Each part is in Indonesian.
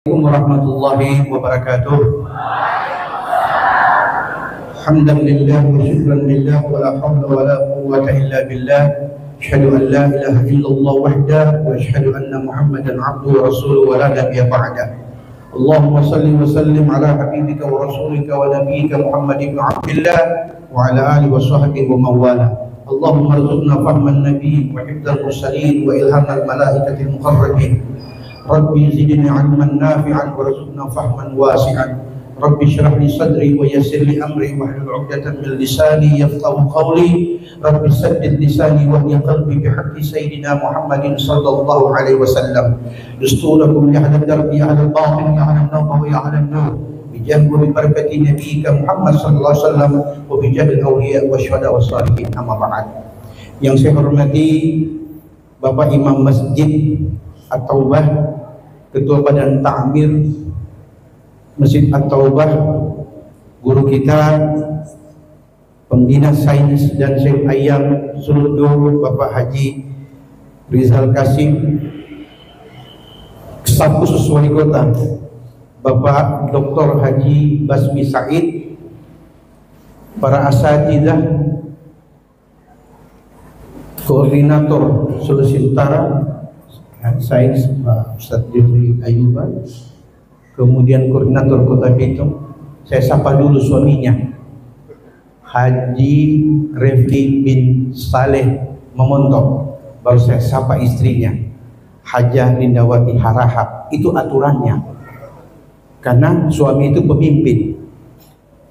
Assalamualaikum warahmatullahi wabarakatuh. Hamdan lillah wa syukran lillah wa la hawla wa la quwwata illa billah. Asyhadu an la ilaha illallah wahdahu wa asyhadu anna Muhammadan abduhu wa rasuluhu wa la nabiyya ba'dah. Allahumma salli wa sallim ala habibika wa rasulika wa nabiyyika Muhammad ibn Abdillah wa ala alihi wa sahbihi wa mawala. Allahumma arzuqna fahman nabiy wa hifdzal mursalin wa ilhamal malaikatil muqarrabin. Rabbi zidni ilman nafi'an warzuqna fahman wasi'an. Rabbi shrah li sadri wa yassir li amri wahlul 'uqdatam min lisani yafqahu qawli. Rabbi saddid lisani wa hdi qalbi bihaqqi sayyidina Muhammadin sallallahu alaihi wasallam. Dusturakum ya ahla darbi ya ahla batin ya ahla nawm wa ya ahla nur. Bijah wa barakati nabiyyika Muhammad sallallahu alaihi wasallam wa bijahil awliya wa syuhada was salihin. Amma ba'd. Yang saya hormati Bapak Imam Masjid At-Taubah, Ketua Badan Ta'mir Masjid At-Taubah, guru kita, pembina sains dan Syekh Ayam Suludu, Bapak Haji Rizal Kasim, Staf Khusus Wali Kota, Bapak Dr. Haji Basmi Said, para asatidzah, koordinator Sulawesi Utara Sains Pak Ustaz Jufri Ayuba, kemudian koordinator Kota Bitung. Saya sapa dulu suaminya, Haji Refli bin Saleh Memontok. Baru saya sapa istrinya, Hajah Lindawati Harahap. Itu aturannya, karena suami itu pemimpin.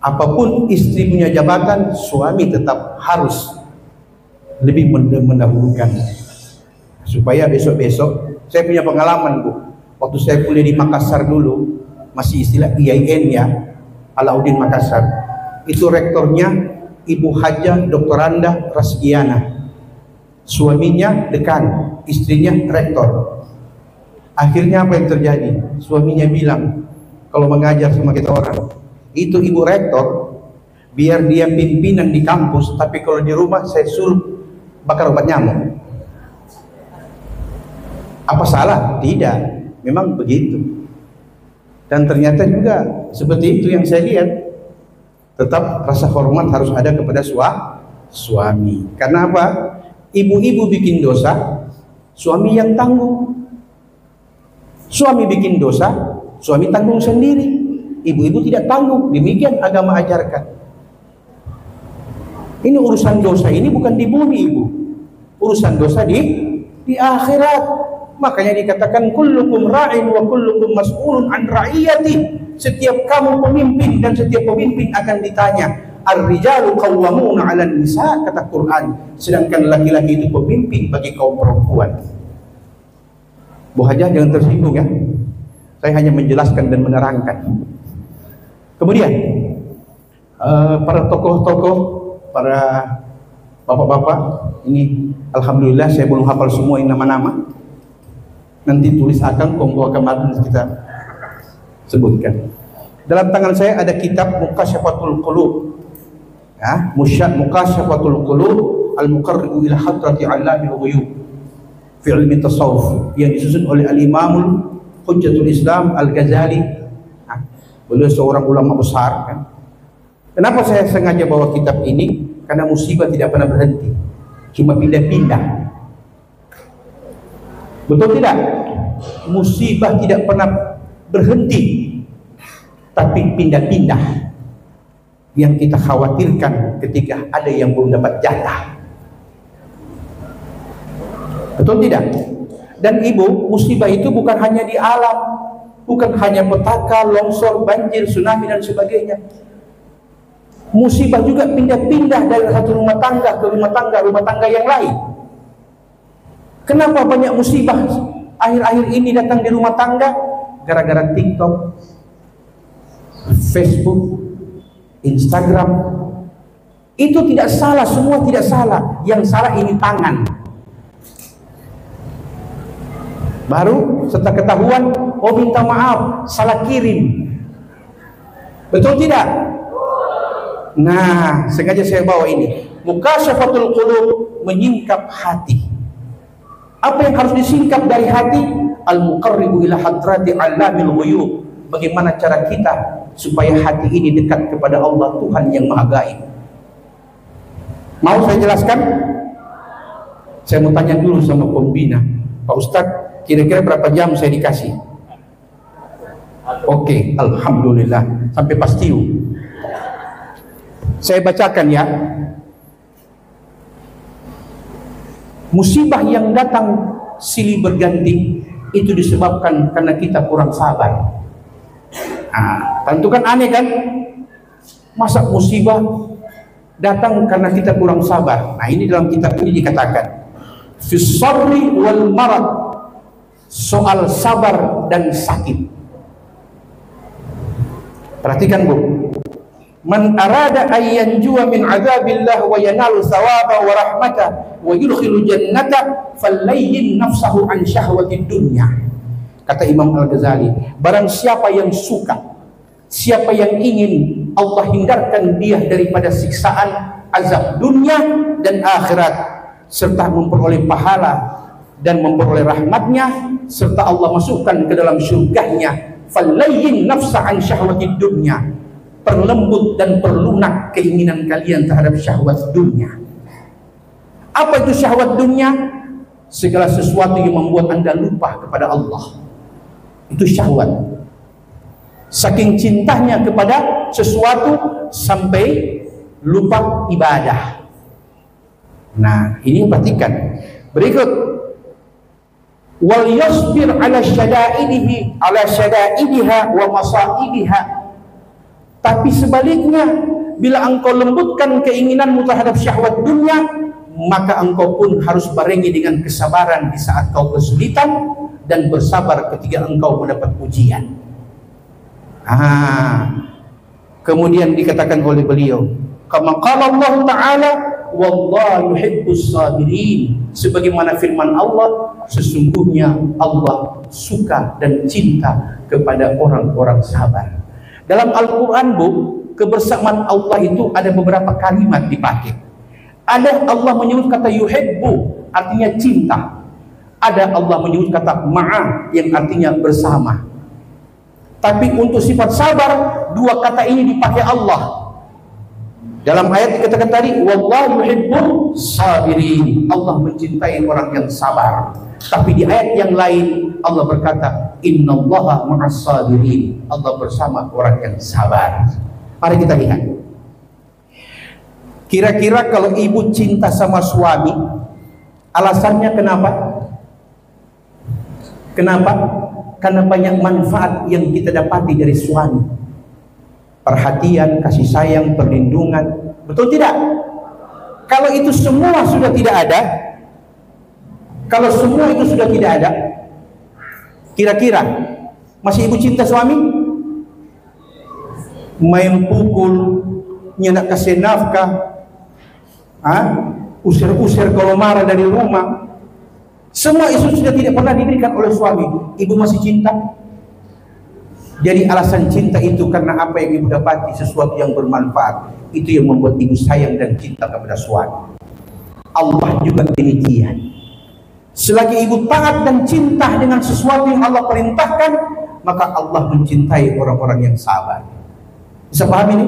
Apapun istri punya jabatan, suami tetap harus lebih mendahulukan. Supaya besok-besok, saya punya pengalaman Bu, waktu saya kuliah di Makassar dulu, masih istilah IAIN ya, Alauddin Makassar, itu rektornya Ibu Hajah Dr. Randa Rasgiana, suaminya dekan, istrinya rektor. Akhirnya apa yang terjadi? Suaminya bilang, kalau mengajar sama kita orang, itu ibu rektor, biar dia pimpinan di kampus, tapi kalau di rumah saya suruh bakar obat nyamuk. Apa salah? Tidak, memang begitu. Dan ternyata juga seperti itu yang saya lihat. Tetap rasa hormat harus ada kepada suami. Karena apa? Ibu-ibu bikin dosa, suami yang tanggung. Suami bikin dosa, suami tanggung sendiri. Ibu-ibu tidak tanggung. Demikian agama ajarkan. Ini urusan dosa ini bukan di bumi, Ibu. Urusan dosa di akhirat. Makanya dikatakan kullukum ra'in wa kullukum mas'ulun an ra'iyati. Setiap kamu pemimpin dan setiap pemimpin akan ditanya. Ar-rijalu qawwamuna 'alan nisa, kata Quran. Sedangkan laki-laki itu pemimpin bagi kaum perempuan. Bu Hajah jangan tersinggung ya. Saya hanya menjelaskan dan menerangkan. Kemudian para tokoh-tokoh, para bapak-bapak, ini alhamdulillah saya belum hafal semua yang nama-nama. Nanti tulis akan kombo kemarin kita sebutkan. Dalam tangan saya ada kitab Mukasyafatul Qulub, ya, Mukasyafatul Qulub Al-Muqarribu ila Hadrati 'Allamil Ghuyub fi ilmi tasawuf, yang disusun oleh Al-Imamul Hujjatul Islam Al-Ghazali. Beliau seorang ulama besar kan. Kenapa saya sengaja bawa kitab ini? Karena musibah tidak pernah berhenti, cuma pindah-pindah. Betul tidak? Musibah tidak pernah berhenti, tapi pindah-pindah. Yang kita khawatirkan ketika ada yang belum dapat jatah. Betul tidak? Dan Ibu, musibah itu bukan hanya di alam, bukan hanya petaka, longsor, banjir, tsunami dan sebagainya. Musibah juga pindah-pindah dari satu rumah tangga ke rumah tangga yang lain. Kenapa banyak musibah akhir-akhir ini datang di rumah tangga? Gara-gara TikTok, Facebook, Instagram. Itu tidak salah, semua tidak salah. Yang salah ini tangan. Baru setelah ketahuan, oh minta maaf, salah kirim. Betul tidak? Nah, sengaja saya bawa ini. Mukasyafatul Qulub, menyingkap hati. Apa yang harus disingkap dari hati? al-muqarribu ila hadrati 'allamil ghuyub. Bagaimana cara kita supaya hati ini dekat kepada Allah, Tuhan yang Maha Gaib? Mau saya jelaskan? Saya mau tanya dulu sama pembina, Pak Ustadz, kira-kira berapa jam saya dikasih? Oke, alhamdulillah, sampai pastiu. Saya bacakan ya. Musibah yang datang silih berganti itu disebabkan karena kita kurang sabar. Tentu kan aneh kan? Masa musibah datang karena kita kurang sabar? Nah, ini dalam kitab ini dikatakan fis sabri wal marad, soal sabar dan sakit. Perhatikan Bu, man arada ayyan juwa min azabillah wa yanalu thawaba wa rahmata wa yudkhilu jannata falayyin nafsahu an syahwatid dunya. Kata Imam Al-Ghazali, barang siapa yang suka, siapa yang ingin Allah hindarkan dia daripada siksaan azab dunia dan akhirat, serta memperoleh pahala dan memperoleh rahmatnya, serta Allah masukkan ke dalam surganya, falayyin nafsa an syahwatid dunya, perlembut dan perlunak keinginan kalian terhadap syahwat dunia. Apa itu syahwat dunia? Segala sesuatu yang membuat Anda lupa kepada Allah, itu syahwat. Saking cintanya kepada sesuatu sampai lupa ibadah. Nah, ini perhatikan. Berikut, wal yasbir ala syada'idiha wa masaibiha. Tapi sebaliknya, bila engkau lembutkan keinginanmu terhadap syahwat dunia, maka engkau pun harus barengi dengan kesabaran di saat kau kesulitan dan bersabar ketika engkau mendapat ujian. Kemudian dikatakan oleh beliau, kama qala Allah Ta'ala, wallahu yuhibbus sabirin, sebagaimana firman Allah, sesungguhnya Allah suka dan cinta kepada orang-orang sabar. Dalam Al-Quran Bu, kebersamaan Allah itu ada beberapa kalimat dipakai. Ada Allah menyebut kata yuhibbu, artinya cinta. Ada Allah menyebut kata ma'a, yang artinya bersama. Tapi untuk sifat sabar, dua kata ini dipakai Allah. Dalam ayat dikatakan tadi, wallahu yuhibbus sabirin, Allah mencintai orang yang sabar. Tapi di ayat yang lain Allah berkata, innallaha ma'as sabirin, Allah bersama orang yang sabar. Mari kita lihat. Kira-kira kalau ibu cinta sama suami, alasannya kenapa? Kenapa? Karena banyak manfaat yang kita dapati dari suami. Perhatian, kasih sayang, perlindungan. Betul tidak? Kalau itu semua sudah tidak ada, kalau semua itu sudah tidak ada, kira-kira masih ibu cinta suami? Main pukul, nyenak kasih nafkah, usir-usir kalau marah dari rumah, semua itu sudah tidak pernah diberikan oleh suami. Ibu masih cinta? Jadi alasan cinta itu karena apa yang ibu dapati, sesuatu yang bermanfaat. Itu yang membuat ibu sayang dan cinta kepada suami. Allah juga demikian. Selagi ibu taat dan cinta dengan sesuatu yang Allah perintahkan, maka Allah mencintai orang-orang yang sabar. Bisa paham ini?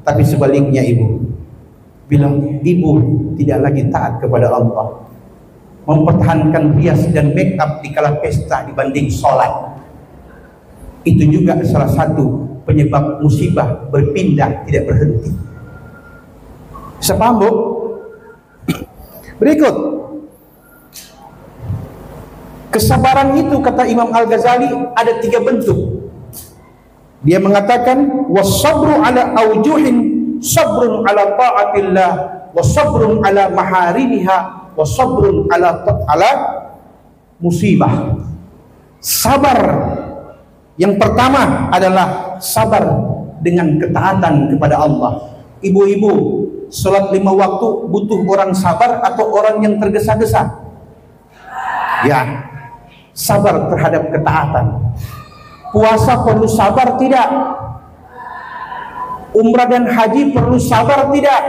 Tapi sebaliknya ibu bilang, ibu tidak lagi taat kepada Allah, mempertahankan rias dan make up di kala pesta dibanding sholat, itu juga salah satu penyebab musibah berpindah tidak berhenti. Bisa paham Bu? Berikut, kesabaran itu kata Imam Al-Ghazali ada 3 bentuk. Dia mengatakan wasabru ala aujuhin, sabrun ala ta'atillah, wasabrun ala maharimiha, wasabrun ala musibah. Sabar yang pertama adalah sabar dengan ketaatan kepada Allah. Ibu-ibu, sholat 5 waktu butuh orang sabar atau orang yang tergesa-gesa? Ya, sabar terhadap ketaatan. Puasa perlu sabar tidak? Umrah dan haji perlu sabar tidak?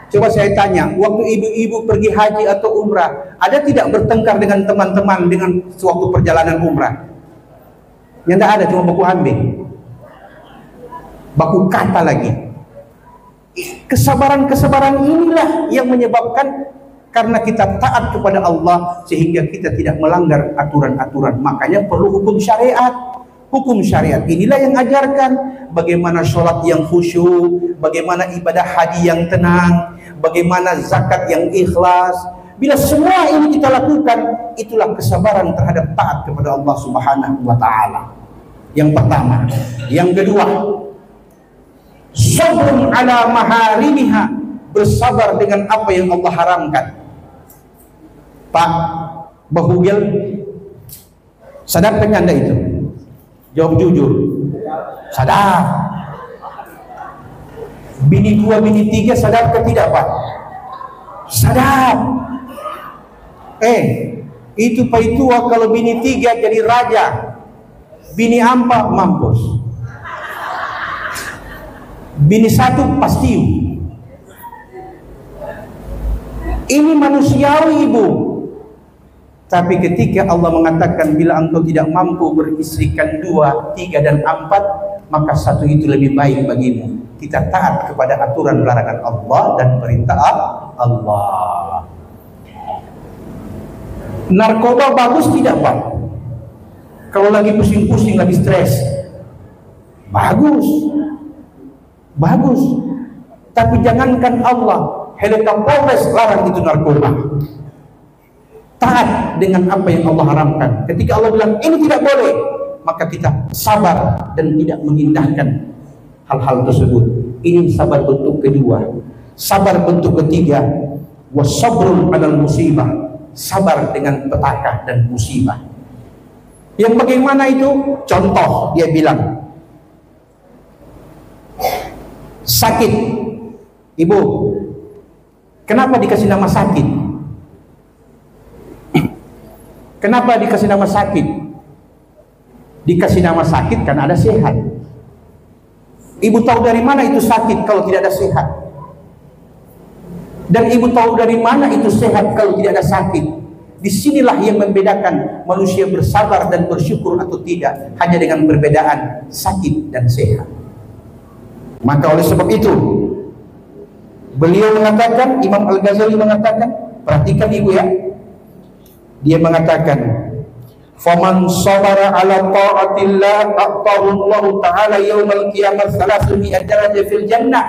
Coba saya tanya, waktu ibu-ibu pergi haji atau umrah, ada tidak bertengkar dengan teman-teman dengan suatu perjalanan umrah? Yang tidak ada, cuma baku ambil, baku kata lagi. Kesabaran-kesabaran inilah yang menyebabkan karena kita taat kepada Allah sehingga kita tidak melanggar aturan-aturan. Makanya perlu hukum syariat. Hukum syariat inilah yang ajarkan bagaimana sholat yang khusyuk, bagaimana ibadah haji yang tenang, bagaimana zakat yang ikhlas. Bila semua ini kita lakukan, itulah kesabaran terhadap taat kepada Allah Subhanahu wa Ta'ala. Yang pertama. Yang kedua, sabrun ala maharimiha, bersabar dengan apa yang Allah haramkan. Pak Bahugel, sadarkan Anda itu? Jawab jujur. Sadar. Bini 2, bini 3 sadar ke tidak, Pak? Sadar. Itu Pak Itua kalau bini 3 jadi raja, bini 4 mampus, bini 1 pasti. Ini manusiawi, Ibu. Tapi ketika Allah mengatakan bila engkau tidak mampu beristrikan 2, 3 dan 4, maka 1 itu lebih baik bagimu. Kita taat kepada aturan larangan Allah dan perintah Allah. Narkoba bagus tidak, Pak? Kalau lagi pusing-pusing, lagi stres, bagus. Bagus. Tapi jangankan Allah, Kapolres larang itu narkoba. Taat dengan apa yang Allah haramkan. Ketika Allah bilang ini tidak boleh, maka kita sabar dan tidak mengindahkan hal-hal tersebut. Ini sabar bentuk kedua. Sabar bentuk ketiga, wasabrun 'alal musibah, sabar dengan petaka dan musibah. Yang bagaimana itu? Contoh, dia bilang sakit. Ibu, kenapa dikasih nama sakit? Kenapa dikasih nama sakit? Dikasih nama sakit karena ada sehat. Ibu tahu dari mana itu sakit kalau tidak ada sehat? Dan ibu tahu dari mana itu sehat kalau tidak ada sakit? Disinilah yang membedakan manusia bersabar dan bersyukur atau tidak, hanya dengan perbedaan sakit dan sehat. Maka oleh sebab itu, beliau mengatakan, Imam Al-Ghazali mengatakan, perhatikan ibu ya, dia mengatakan, faman sabara ala ta'atillah a'tahu Allah ta'ala yaumal qiyamah 300 darajah fil jannah.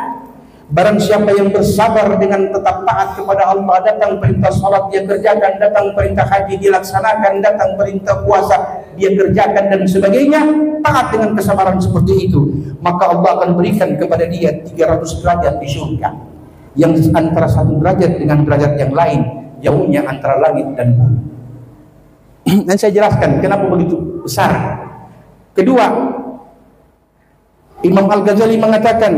Barang siapa yang bersabar dengan tetap taat kepada Allah, datang perintah salat dia kerjakan, datang perintah haji dia laksanakan, datang perintah puasa dia kerjakan dan sebagainya, taat dengan kesabaran seperti itu, maka Allah akan berikan kepada dia 300 derajat di surga, yang antara satu derajat dengan derajat yang lain jauhnya antara langit dan bumi. Dan saya jelaskan kenapa begitu besar. Kedua, Imam Al-Ghazali mengatakan,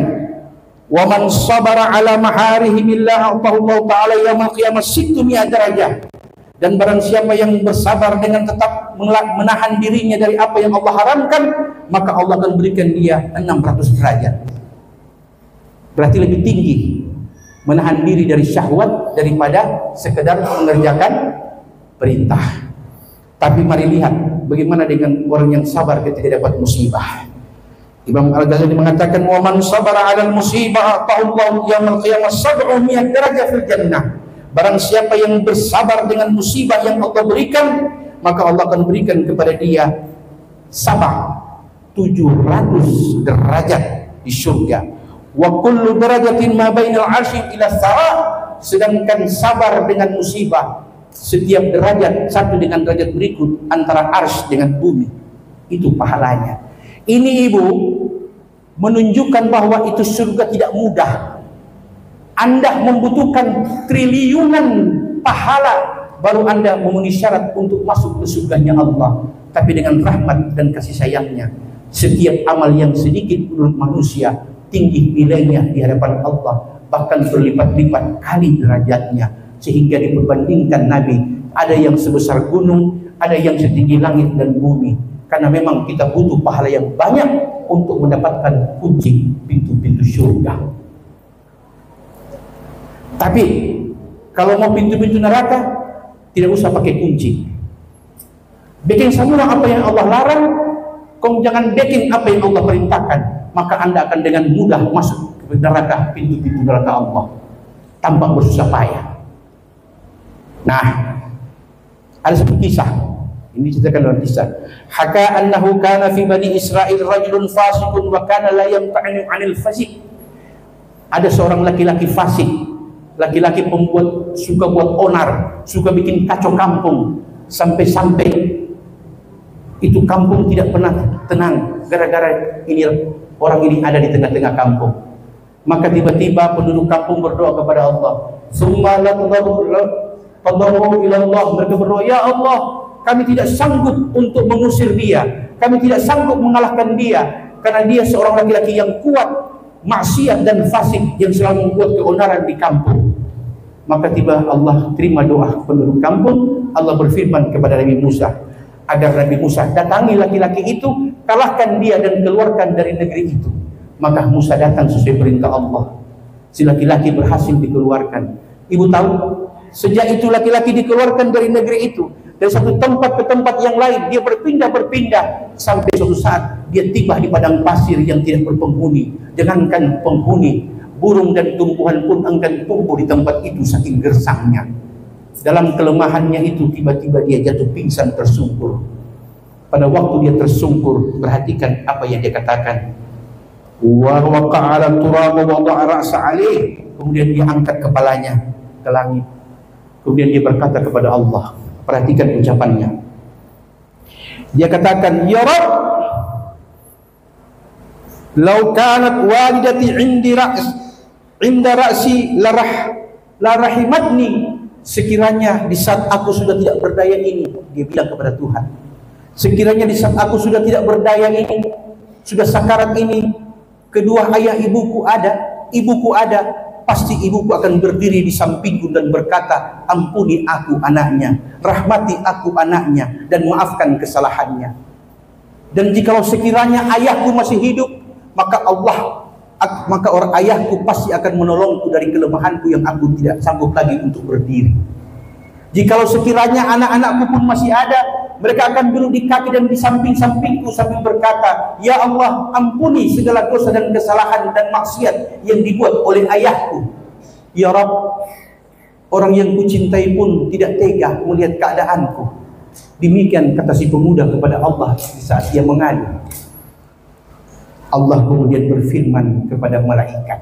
wa man sabara ala maharihimillah Allah ta'ala yaumil qiyamah 600 derajah. Dan barang siapa yang bersabar dengan tetap menahan dirinya dari apa yang Allah haramkan, maka Allah akan berikan dia 600 derajat. Berarti lebih tinggi menahan diri dari syahwat daripada sekedar mengerjakan perintah. Tapi mari lihat bagaimana dengan orang yang sabar ketika dapat musibah. Imam Al-Ghazali mengatakan, wa man sabara 'alal musibah ta'allahu yaumil qiyamah 700 derajat fil jannah. Barang siapa yang bersabar dengan musibah yang Allah berikan, maka Allah akan berikan kepada dia 700 derajat di surga. Wa kullu darajatin ma bainal 'arsy ila as-sama'. Sedangkan sabar dengan musibah, setiap derajat satu dengan derajat berikut antara arsy dengan bumi, itu pahalanya. Ini ibu menunjukkan bahwa itu surga tidak mudah. Anda membutuhkan triliunan pahala baru Anda memenuhi syarat untuk masuk ke surganya Allah. Tapi dengan rahmat dan kasih sayangnya, setiap amal yang sedikit menurut manusia tinggi nilainya di hadapan Allah, bahkan berlipat-lipat kali derajatnya. Sehingga diperbandingkan Nabi, ada yang sebesar gunung, ada yang setinggi langit dan bumi. Karena memang kita butuh pahala yang banyak untuk mendapatkan kunci pintu-pintu surga. Tapi kalau mau pintu-pintu neraka, tidak usah pakai kunci. Bikin semua apa yang Allah larang, kau jangan bikin apa yang Allah perintahkan, maka Anda akan dengan mudah masuk ke neraka, pintu-pintu neraka Allah, tanpa bersusah payah. Nah, ada satu kisah. Ini ceritakan dalam kisah. Haka annahu kana fi bani Israil rajulun fasiqun wa kana la yamta'inu 'anil fasik. Ada seorang laki-laki fasik, laki-laki pembuat, suka buat onar, suka bikin kacau kampung, sampai-sampai itu kampung tidak pernah tenang gara-gara ini orang ini ada di tengah-tengah kampung. Maka tiba-tiba penduduk kampung berdoa kepada Allah. Summa ila Allah, mereka berdoa, ya Allah, kami tidak sanggup untuk mengusir dia, kami tidak sanggup mengalahkan dia, karena dia seorang laki-laki yang kuat, maksiat dan fasik yang selalu membuat keonaran di kampung. Maka tiba Allah terima doa penduduk kampung. Allah berfirman kepada Nabi Musa agar Nabi Musa datangi laki-laki itu, kalahkan dia dan keluarkan dari negeri itu. Maka Musa datang sesuai perintah Allah. Si laki-laki berhasil dikeluarkan. Ibu tahu, sejak itu laki-laki dikeluarkan dari negeri itu, dari satu tempat ke tempat yang lain, dia berpindah-berpindah sampai suatu saat dia tiba di padang pasir yang tidak berpenghuni. Jangankan penghuni, burung dan tumbuhan pun enggan tumbuh di tempat itu saking gersangnya. Dalam kelemahannya itu tiba-tiba dia jatuh pingsan tersungkur. Pada waktu dia tersungkur, perhatikan apa yang dia katakan. Wa waqa'a 'ala turab wa wada'a ra'sa 'alayh. Kemudian dia angkat kepalanya ke langit. Kemudian dia berkata kepada Allah. Perhatikan ucapannya. Dia katakan, ya Rabb, law kanat walidati 'inda ra'si la rahimatni. Sekiranya di saat aku sudah tidak berdaya ini, dia bilang kepada Tuhan, sekiranya di saat aku sudah tidak berdaya ini, sudah sakarat ini, kedua ayah ibuku ada, pasti ibuku akan berdiri di sampingku dan berkata, ampuni aku anaknya, rahmati aku anaknya, dan maafkan kesalahannya. Dan jikalau sekiranya ayahku masih hidup, maka orang ayahku pasti akan menolongku dari kelemahanku yang aku tidak sanggup lagi untuk berdiri. Jikalau sekiranya anak-anakku pun masih ada, mereka akan duduk di kaki dan di samping-sampingku sambil berkata, ya Allah, ampuni segala dosa dan kesalahan dan maksiat yang dibuat oleh ayahku. Ya Rabb, orang yang kucintai pun tidak tega melihat keadaanku. Demikian kata si pemuda kepada Allah di saat dia mengadu. Allah kemudian berfirman kepada malaikat.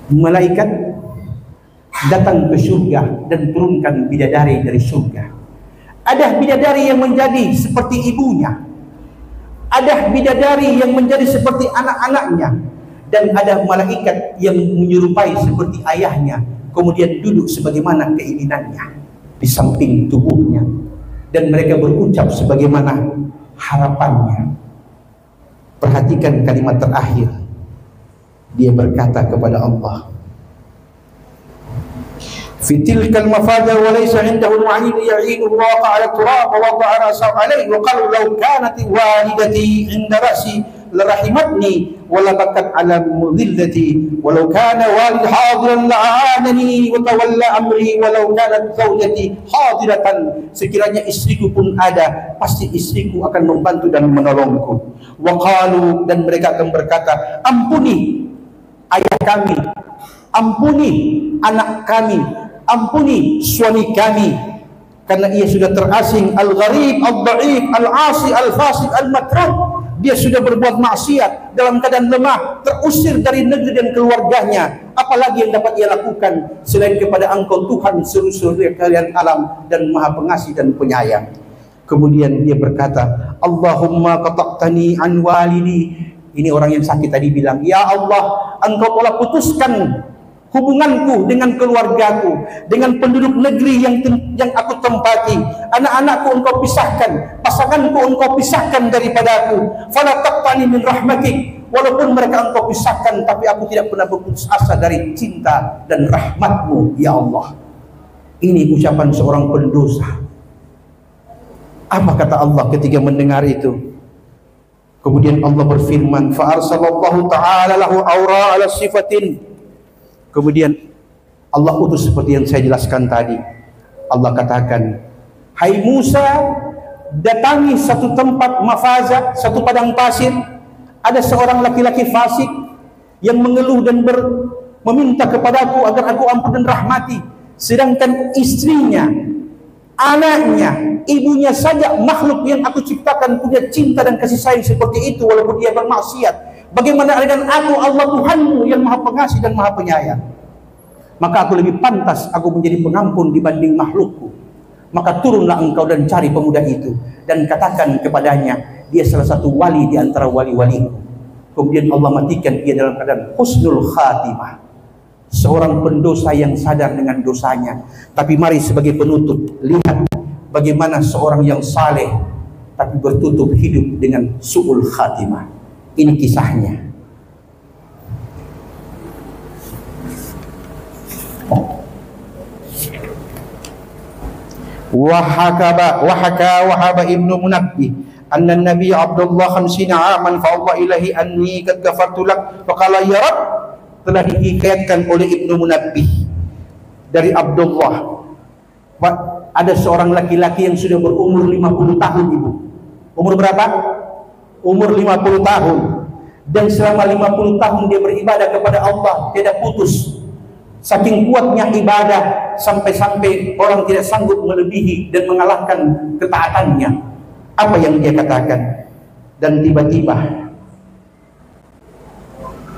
Malaikat datang ke surga dan turunkan bidadari dari surga. Ada bidadari yang menjadi seperti ibunya, ada bidadari yang menjadi seperti anak-anaknya, dan ada malaikat yang menyerupai seperti ayahnya, kemudian duduk sebagaimana keinginannya di samping tubuhnya, dan mereka berucap sebagaimana harapannya. Perhatikan kalimat terakhir. Dia berkata kepada Allah, fi tilkal mafada wa laysa 'indahu al-'ayn ya'inu Allah 'ala turab wa wada'a ra'sahu 'alayhi wa qala law kanat walidati 'inda ra'si la rahimatni wa la bakat 'ala mudillati wa law kana walid hadiran la'anani wa tawalla amri wa law kanat zawjati hadiratan. Sekiranya istriku pun ada, pasti istriku akan membantu dan menolongku. Wa qalu, dan mereka akan berkata, ampuni ayah kami, ampuni anak kami, ampuni suami kami, karena ia sudah terasing, al-gharib, al-da'if, al-asi, al-fasik, al-makruh. Dia sudah berbuat maksiat dalam keadaan lemah, terusir dari negeri dan keluarganya. Apalagi yang dapat ia lakukan selain kepada Engkau Tuhan seluruh kalian alam dan Maha Pengasih dan Penyayang. Kemudian dia berkata, Allahumma qata'tani an walidi. Ini orang yang sakit tadi bilang, ya Allah, Engkau telah putuskan hubunganku dengan keluargaku, dengan penduduk negeri yang aku tempati. Anak-anakku Engkau pisahkan, pasanganku Engkau pisahkan daripadaku. Fala taqtani min rahmatik. Walaupun mereka Engkau pisahkan, tapi aku tidak pernah berputus asa dari cinta dan rahmat-Mu, ya Allah. Ini ucapan seorang pendosa. Apa kata Allah ketika mendengar itu? Kemudian Allah berfirman, fa arsalallahu ta'ala lahu awra ala sifatin. Kemudian Allah utus seperti yang saya jelaskan tadi. Allah katakan, hai Musa, datangi satu tempat mafaza, satu padang pasir. Ada seorang laki-laki fasik yang mengeluh dan meminta kepadaku agar aku ampun dan rahmati. Sedangkan istrinya, anaknya, ibunya saja makhluk yang aku ciptakan punya cinta dan kasih sayang seperti itu walaupun dia bermaksiat. Bagaimana dengan aku, Allah Tuhanmu yang maha pengasih dan maha penyayang? Maka aku lebih pantas aku menjadi pengampun dibanding makhlukku. Maka turunlah engkau dan cari pemuda itu dan katakan kepadanya, dia salah satu wali di antara wali-waliku. Kemudian Allah matikan dia dalam keadaan husnul khatimah, seorang pendosa yang sadar dengan dosanya. Tapi mari sebagai penutup, lihat bagaimana seorang yang saleh tapi bertutup hidup dengan su'ul khatimah. Ini kisahnya. Wahaka ibnu Munabbih anna Nabi Abdullah 50 aman fa Allah ilahi anni qad ghafartu lak faqala ya Rabb. Telah dihikayatkan oleh Ibnu Munabbih dari Abdullah, ada seorang laki-laki yang sudah berumur 50 tahun, Ibu. Umur berapa? Umur 50 tahun. Dan selama 50 tahun dia beribadah kepada Allah tidak putus. Saking kuatnya ibadah sampai-sampai orang tidak sanggup melebihi dan mengalahkan ketaatannya. Apa yang dia katakan? Dan tiba-tiba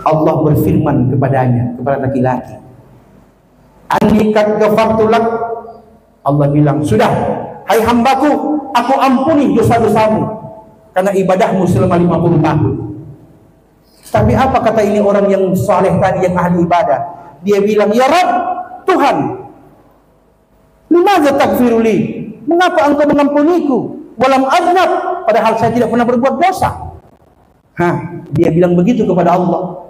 Allah berfirman kepadanya, kepada laki-laki, Anni qad ghafartu lak. Allah bilang, sudah, hai hambaku, aku ampuni dosa-dosamu karena ibadahmu selama 50 tahun. Tapi apa kata ini orang yang saleh tadi, yang ahli ibadah? Dia bilang, ya Rabb, Tuhan, limadza taghfiru li? Mengapa engkau mengampuniku? Walam aznab, padahal saya tidak pernah berbuat dosa. Dia bilang begitu kepada Allah.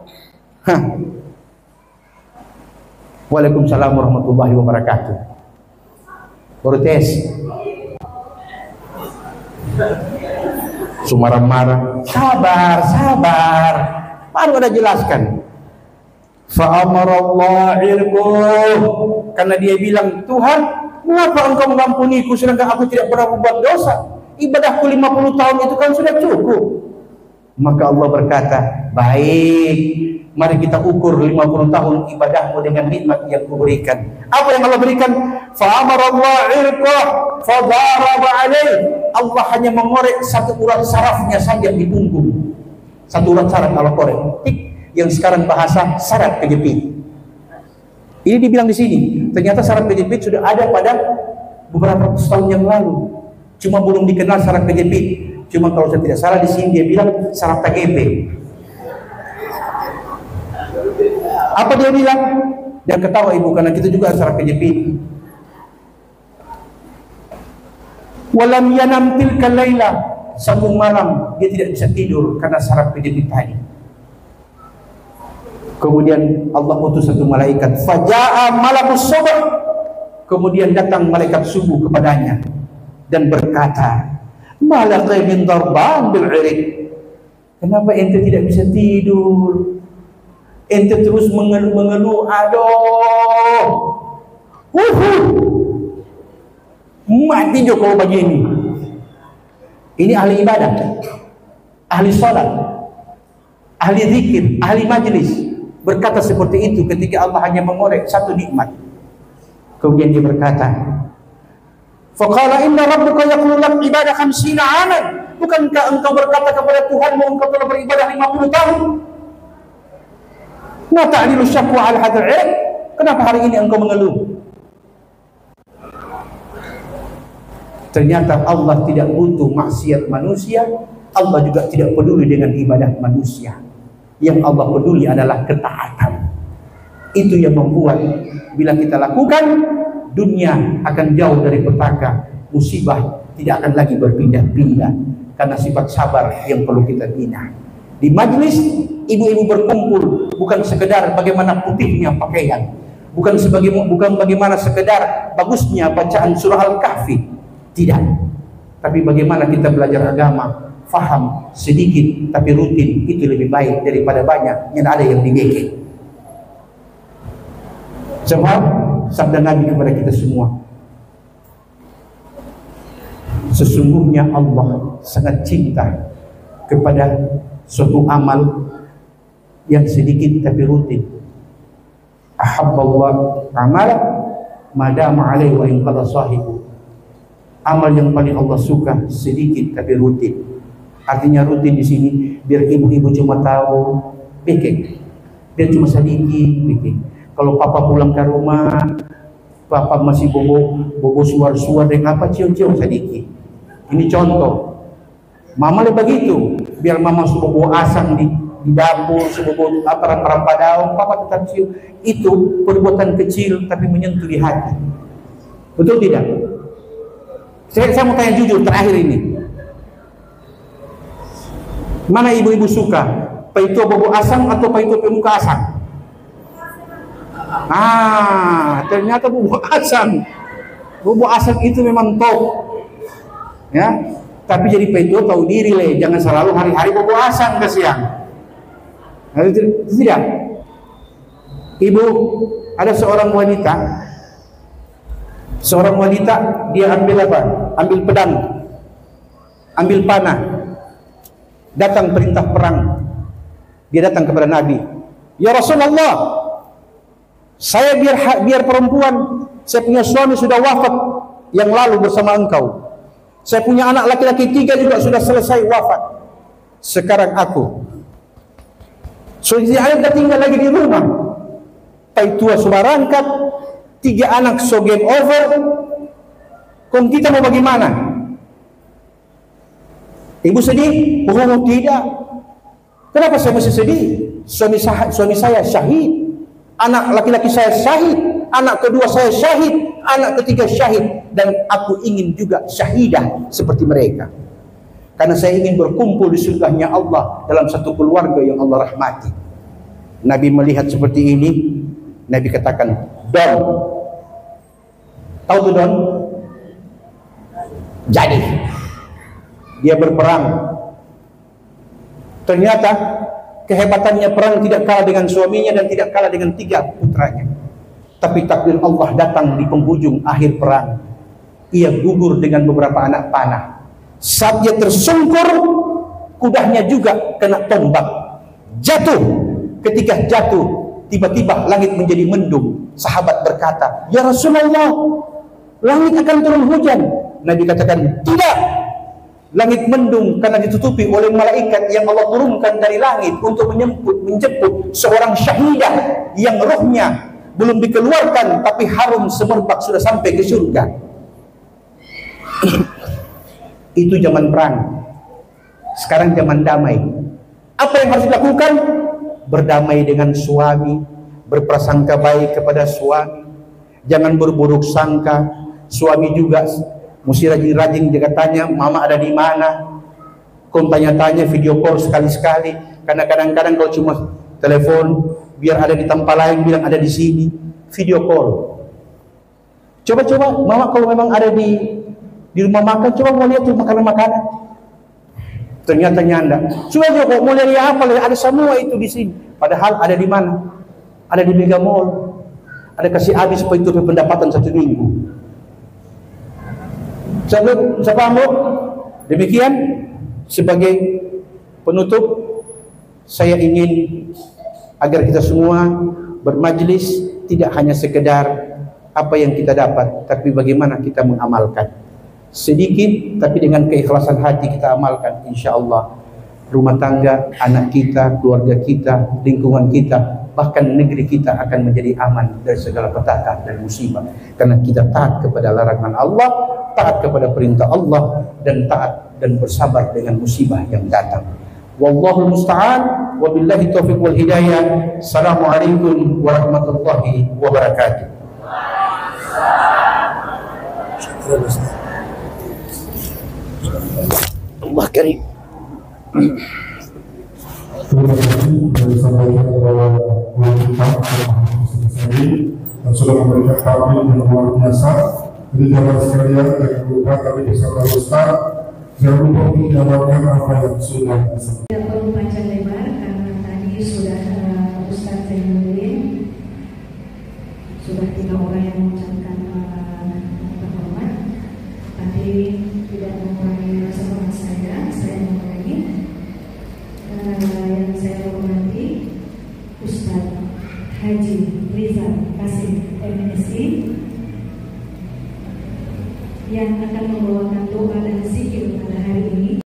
Waalaikumsalam warahmatullahi wabarakatuh. Protes. Marah-marah. Sabar. Baru ada jelaskan. Fa'amarallahu irquh. Karena dia bilang, Tuhan, mengapa engkau mengampuniku sedangkan aku tidak pernah berbuat dosa? Ibadahku 50 tahun itu kan sudah cukup. Maka Allah berkata, baik, mari kita ukur 50 tahun ibadahmu dengan nikmat yang kuberikan. Apa yang Allah berikan? Fa'amarallahu irqah fadaraba alaih. Allah hanya mengorek satu urat sarafnya saja di punggung. Satu urat saraf kalau korek. Yang sekarang bahasa saraf kejepit. Ini dibilang di sini. Ternyata saraf kejepit sudah ada pada beberapa tahun yang lalu. Cuma belum dikenal saraf kejepit. Cuma kalau saya tidak salah di sini dia bilang saraf TGP. Apa dia bilang? Dia ketawa ibu karena kita juga saraf kejepit. Walam yanam tilka laila, satu malam dia tidak bisa tidur karena saraf kejepit tadi. Kemudian Allah utus satu malaikat, faja'a malakus subh. Kemudian datang malaikat subuh kepadanya dan berkata, malaka min darban bil irid. Kenapa ente tidak bisa tidur? Ente terus mengeluh, aduh, mati jo kau begini. Ini ahli ibadah, ahli salat, ahli zikir, ahli majlis berkata seperti itu ketika Allah hanya mengorek satu nikmat. Kemudian dia berkata, faqala inna rabbuka yaqulu lak ibadah 50 aman. Bukankah engkau berkata kepada Tuhanmu engkau telah beribadah 50 tahun? Ma ta'dilu syakwa al hadzal ilm? Kenapa hari ini engkau mengeluh? Ternyata Allah tidak butuh maksiat manusia. Allah juga tidak peduli dengan ibadah manusia. Yang Allah peduli adalah ketaatan. Itu yang membuat bila kita lakukan, dunia akan jauh dari petaka, musibah tidak akan lagi berpindah-pindah karena sifat sabar yang perlu kita bina. Di majlis ibu-ibu berkumpul bukan sekedar bagaimana putihnya pakaian, bukan bagaimana sekedar bagusnya bacaan surah Al-Kahfi, tidak. Tapi bagaimana kita belajar agama, faham sedikit tapi rutin, itu lebih baik daripada banyak yang ada yang dibekek. Sebab sabda Nabi kepada kita semua, sesungguhnya Allah sangat cinta kepada suatu amal yang sedikit tapi rutin. Ahabballah amal madama alaihi wa in qala sahibu. Amal yang paling Allah suka sedikit tapi rutin. Artinya rutin di sini biar ibu-ibu cuma tahu bikin, biar cuma sedikit bikin. Kalau papa pulang ke rumah, papa masih bobo suar-suar dengan apa cium-cium sedikit. Ini contoh. Mama lebih begitu, biar mama sudah bawa asam di dapur, sudah bawa apa daun, papa tetap cium. Itu perbuatan kecil tapi menyentuh di hati. Betul tidak? Saya mau tanya jujur terakhir ini. Mana ibu-ibu suka? Paito bobo asam atau paito pemuka asam? Ternyata bubuk asam. Bubuk asam itu memang top. Ya, tapi jadi pedo tahu diri le, jangan selalu hari-hari bubuk asam ke siang. Tidak. Ibu, ada seorang wanita, dia ambil apa? Ambil pedang, ambil panah, datang perintah perang. Dia datang kepada Nabi. Ya Rasulullah, saya biar perempuan, saya punya suami sudah wafat yang lalu bersama engkau. Saya punya anak laki-laki 3 juga sudah selesai wafat. Sekarang aku sudah tidak tinggal lagi di rumah. Pai tua sudah rangkap, 3 anak so game over. Kong kita mau bagaimana? Ibu sedih? Oh tidak. Kenapa saya masih sedih? Suami saya syahid. Anak laki-laki saya syahid, anak kedua saya syahid, anak ketiga syahid, dan aku ingin juga syahidah seperti mereka. Karena saya ingin berkumpul di surganya Allah dalam satu keluarga yang Allah rahmati. Nabi melihat seperti ini, Nabi katakan, Don. Tahu tuh Don? Jadi dia berperang. Ternyata kehebatannya perang tidak kalah dengan suaminya dan tidak kalah dengan 3 putranya. Tapi takdir Allah datang di penghujung akhir perang. Ia gugur dengan beberapa anak panah. Saat dia tersungkur, kudanya juga kena tombak. Jatuh. Ketika jatuh, tiba-tiba langit menjadi mendung. Sahabat berkata, Ya Rasulullah, langit akan turun hujan. Nabi katakan, tidak. Langit mendung karena ditutupi oleh malaikat yang Allah turunkan dari langit untuk menjemput seorang syahidah yang rohnya belum dikeluarkan tapi harum semerbak sudah sampai ke surga. Itu zaman perang. Sekarang zaman damai. Apa yang harus dilakukan? Berdamai dengan suami, berprasangka baik kepada suami, jangan berburuk sangka. Suami juga mesti rajin-rajin jaga tanya, mama ada di mana? Kau tanya-tanya, video call sekali-sekali. Karena kadang-kadang kalau cuma telepon, biar ada di tempat lain, bilang ada di sini. Video call. Coba-coba, mama kalau memang ada di rumah makan, coba mau lihat tuh makanan-makanan. Ternyata nyanda. Coba kok mau lihat apa? Ada semua itu di sini. Padahal ada di mana? Ada di Mega Mall. Ada kasih habis itu pendapatan 1 minggu. Sahabat, demikian sebagai penutup saya ingin agar kita semua bermajlis tidak hanya sekedar apa yang kita dapat, tapi bagaimana kita mengamalkan. Sedikit tapi dengan keikhlasan hati kita amalkan, insya Allah rumah tangga, anak kita, keluarga kita, lingkungan kita, bahkan negeri kita akan menjadi aman dari segala petaka dan musibah. Karena kita taat kepada larangan Allah, taat kepada perintah Allah, dan taat dan bersabar dengan musibah yang datang. Wallahul musta'an, wabillahi taufiq wal hidayah. Assalamualaikum warahmatullahi wabarakatuh. Allah karim. Terima kasih dari sampaikan bahwa kita sudah memberikan kami yang luar biasa. Jadi jamaah sekalian, jangan lupa kami bersama Ustaz. Jangan lupa untuk menjabarkan apa yang sudah disampaikan. Tidak perlu panjang lebar karena tadi sudah Ustaz Zainuddin sudah yang akan membawakan doa dan zikir pada hari ini.